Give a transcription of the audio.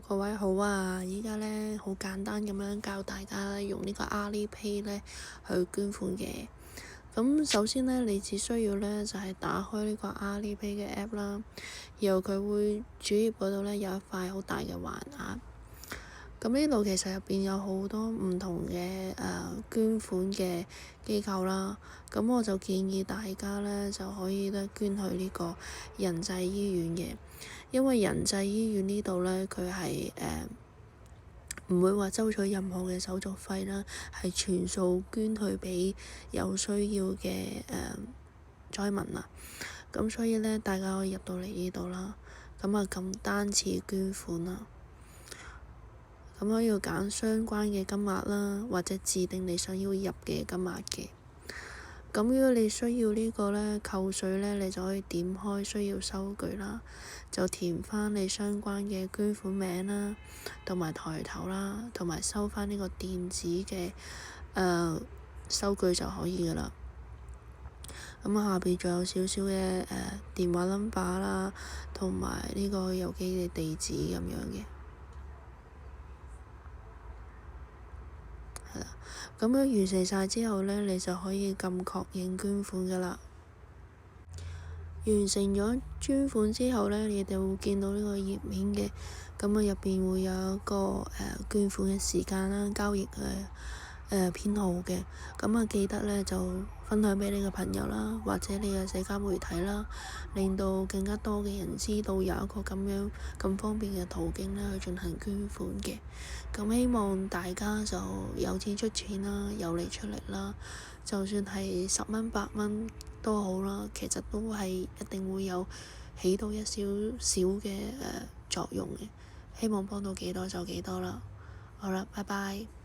各位好啊！依家咧好簡單咁樣教大家用呢個 Alipay 咧去捐款嘅。咁首先咧，你只需要咧就係打開呢個 Alipay 嘅 app 啦，然後佢會主頁嗰度咧有一塊好大嘅橫額。咁呢度其實入邊有好多唔同嘅捐款嘅機構啦。咁我就建議大家咧就可以咧捐去呢個仁濟醫院嘅。因為仁濟醫院呢度呢，佢係唔會話收取任何嘅手續費啦，係全數捐去俾有需要嘅災民啊。咁所以呢，大家可以入到嚟呢度啦。咁啊，撳單次捐款啦。咁我要揀相關嘅金額啦，或者指定你想要入嘅金額嘅。咁如果你需要呢個呢扣稅呢，你就可以點開需要收據啦，就填返你相關嘅捐款名啦，同埋抬頭啦，同埋收返呢個電子嘅收據就可以㗎喇。咁下邊仲有少少嘅電話 number 啦，同埋呢個郵寄嘅地址咁樣嘅。係啦，咁樣完成晒之後呢，你就可以撳確認捐款㗎喇。完成咗捐款之後呢，你哋會見到呢個頁面嘅，咁啊入邊會有一個捐款嘅時間啦、交易嘅編號嘅，咁啊記得呢就分享俾你嘅朋友啦，或者你嘅社交媒體啦，令到更加多嘅人知道有一個咁樣咁方便嘅途徑呢去進行捐款嘅。咁希望大家就有錢出錢啦，有力出力啦，就算係10蚊8蚊都好啦，其實都係一定會有起到一少少嘅作用嘅。希望幫到幾多就幾多啦。好啦，拜拜。